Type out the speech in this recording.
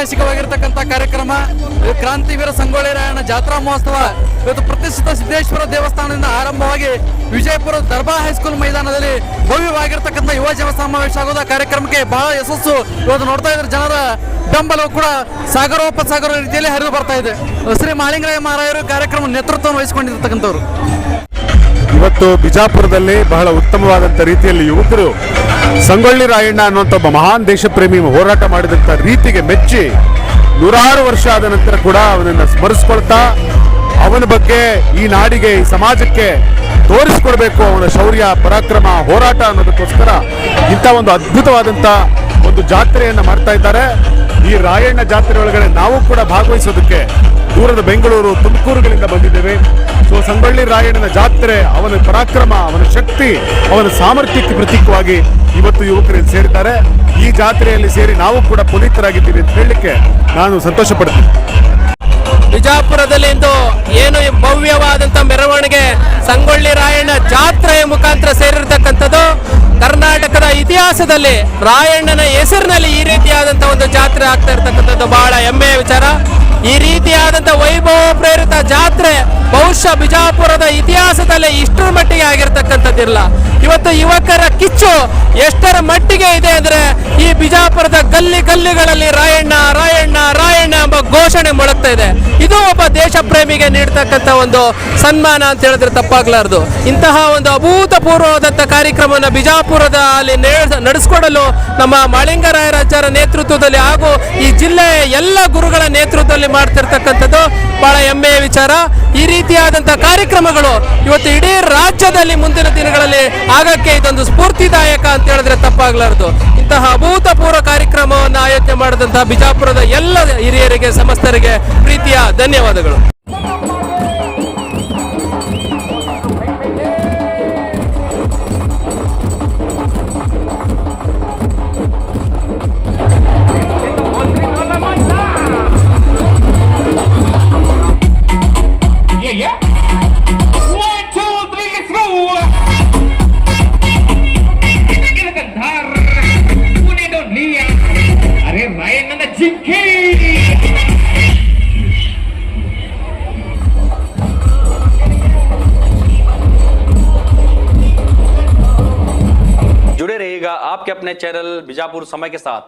ಐತಿಹಾಸಿಕವಾಗಿರ್ತಕ್ಕಂಥ ಕಾರ್ಯಕ್ರಮ. ಕ್ರಾಂತಿವೀರ ಸಂಗೊಳ್ಳಿ ರಾಯಣ್ಣ ಜಾತ್ರಾ ಮಹೋತ್ಸವ ಇವತ್ತು ಪ್ರತಿಷ್ಠಿತ ಸಿದ್ದೇಶ್ವರ ದೇವಸ್ಥಾನದಿಂದ ಆರಂಭವಾಗಿ ವಿಜಯಪುರ ದರ್ಬಾರ್ ಹೈಸ್ಕೂಲ್ ಮೈದಾನದಲ್ಲಿ ಭವ್ಯವಾಗಿರ್ತಕ್ಕಂಥ ಯುವಜನ ಸಮಾವೇಶ ಆಗೋದ ಕಾರ್ಯಕ್ರಮಕ್ಕೆ ಬಹಳ ಯಶಸ್ಸು ಇವತ್ತು ನೋಡ್ತಾ ಇದ್ರೆ ಜನರ ಬೆಂಬಲವು ಕೂಡ ಸಾಗರೋಪಸಾಗರ ರೀತಿಯಲ್ಲಿ ಹರಿದು ಬರ್ತಾ ಇದೆ. ಶ್ರೀ ಮಹಾಲಿಂಗರಾಯ ಮಹಾರಾಯರು ಕಾರ್ಯಕ್ರಮ ನೇತೃತ್ವವನ್ನು ವಹಿಸಿಕೊಂಡಿರ್ತಕ್ಕಂಥವ್ರು. ಇವತ್ತು ಬಿಜಾಪುರದಲ್ಲಿ ಬಹಳ ಉತ್ತಮವಾದಂಥ ರೀತಿಯಲ್ಲಿ ಯುವಕರು ಸಂಗೊಳ್ಳಿ ರಾಯಣ್ಣ ಅನ್ನುವಂಥ ಒಬ್ಬ ಮಹಾನ್ ದೇಶಪ್ರೇಮಿ ಹೋರಾಟ ಮಾಡಿದಂಥ ರೀತಿಗೆ ಮೆಚ್ಚಿ 100 ವರ್ಷ ಆದ ನಂತರ ಕೂಡ ಅವನನ್ನು ಸ್ಮರಿಸ್ಕೊಳ್ತಾ ಅವನ ಬಗ್ಗೆ ಈ ನಾಡಿಗೆ ಈ ಸಮಾಜಕ್ಕೆ ತೋರಿಸ್ಕೊಡ್ಬೇಕು ಅವನ ಶೌರ್ಯ ಪರಾಕ್ರಮ ಹೋರಾಟ ಅನ್ನೋದಕ್ಕೋಸ್ಕರ ಇಂಥ ಒಂದು ಅದ್ಭುತವಾದಂಥ ಒಂದು ಜಾತ್ರೆಯನ್ನು ಮಾಡ್ತಾ ಇದ್ದಾರೆ. ಈ ರಾಯಣ್ಣ ಜಾತ್ರೆ ಒಳಗಡೆ ನಾವು ಕೂಡ ಭಾಗವಹಿಸೋದಕ್ಕೆ ದೂರದ ಬೆಂಗಳೂರು ತುಮಕೂರುಗಳಿಂದ ಬಂದಿದ್ದೇವೆ. ಸೊ ಸಂಗೊಳ್ಳಿ ರಾಯಣ್ಣನ ಜಾತ್ರೆ ಅವನ ಪರಾಕ್ರಮ ಅವನ ಶಕ್ತಿ ಅವನ ಸಾಮರ್ಥ್ಯಕ್ಕೆ ಪ್ರತೀಕವಾಗಿ ಇವತ್ತು ಯುವಕರು ಸೇರಿದ್ದಾರೆ. ಈ ಜಾತ್ರೆಯಲ್ಲಿ ಸೇರಿ ನಾವು ಕೂಡ ಪುನೀತರಾಗಿದ್ದೀವಿ ಅಂತ ಹೇಳಲಿಕ್ಕೆ ನಾನು ಸಂತೋಷ ಪಡ್ತೀನಿ. ಬಿಜಾಪುರದಲ್ಲಿ ಇಂದು ಏನು ಭವ್ಯವಾದಂತ ಮೆರವಣಿಗೆ ಸಂಗೊಳ್ಳಿ ರಾಯಣ್ಣ ಜಾತ್ರೆಯ ಮುಖಾಂತರ ಸೇರಿರ್ತಕ್ಕಂಥದ್ದು ಕರ್ನಾಟಕದ ಇತಿಹಾಸದಲ್ಲಿ ರಾಯಣ್ಣನ ಹೆಸರಿನಲ್ಲಿ ಈ ರೀತಿಯಾದಂತಹ ಒಂದು ಜಾತ್ರೆ ಆಗ್ತಾ ಇರ್ತಕ್ಕಂಥದ್ದು ಬಹಳ ಹೆಮ್ಮೆಯ ವಿಚಾರ. ಈ ರೀತಿಯಾದಂಥ ವೈಭವ ಪ್ರೇರಿತ ಜಾತ್ರೆ ಬಹುಶಃ ಬಿಜಾಪುರದ ಇತಿಹಾಸದಲ್ಲಿ ಇಷ್ಟರ ಮಟ್ಟಿಗೆ ಆಗಿರ್ತಕ್ಕಂಥದ್ದಿಲ್ಲ. ಇವತ್ತು ಯುವಕರ ಕಿಚ್ಚು ಎಷ್ಟರ ಮಟ್ಟಿಗೆ ಇದೆ ಅಂದ್ರೆ ಈ ಬಿಜಾಪುರದ ಗಲ್ಲಿಗಳಲ್ಲಿ ರಾಯಣ್ಣ ರಾಯಣ್ಣ ರಾಯಣ್ಣ ಎಂಬ ಘೋಷಣೆ ಮೊಳಗ್ತಾ ಇದೆ. ಇದು ಒಬ್ಬ ದೇಶ ಪ್ರೇಮಿಗೆ ನೀಡತಕ್ಕಂಥ ಒಂದು ಸನ್ಮಾನ ಅಂತ ಹೇಳಿದ್ರೆ ತಪ್ಪಾಗ್ಲಾರ್ದು. ಇಂತಹ ಒಂದು ಅಭೂತಪೂರ್ವವಾದಂಥ ಕಾರ್ಯಕ್ರಮವನ್ನು ಬಿಜಾಪುರದ ಅಲ್ಲಿ ನಡೆಸಿಕೊಡಲು ನಮ್ಮ ಮಹಾಲಿಂಗರಾಯರಾಚಾರ್ಯ ನೇತೃತ್ವದಲ್ಲಿ ಹಾಗೂ ಈ ಜಿಲ್ಲೆಯ ಎಲ್ಲ ಗುರುಗಳ ನೇತೃತ್ವದಲ್ಲಿ ಮಾಡ್ತಿರ್ತಕ್ಕಂಥದ್ದು ಬಹಳ ಹೆಮ್ಮೆಯ ವಿಚಾರ. ಈ ರೀತಿಯಾದಂತಹ ಕಾರ್ಯಕ್ರಮಗಳು ಇವತ್ತು ಇಡೀ ರಾಜ್ಯದಲ್ಲಿ ಮುಂದಿನ ದಿನಗಳಲ್ಲಿ ಆಗಕ್ಕೆ ಇದೊಂದು ಸ್ಫೂರ್ತಿದಾಯಕ ಅಂತ ಹೇಳಿದ್ರೆ ತಪ್ಪಾಗ್ಲಾರ್ದು. ಇಂತಹ ಅಭೂತಪೂರ್ವ ಕಾರ್ಯಕ್ರಮವನ್ನು ಆಯೋಜನೆ ಮಾಡಿದಂತಹ ಬಿಜಾಪುರದ ಎಲ್ಲ ಹಿರಿಯರಿಗೆ ಸಮಸ್ತರಿಗೆ ಪ್ರೀತಿಯ ಧನ್ಯವಾದಗಳು. जुड़े रहिएगा आपके अपने चैनल बीजापुर समय के साथ।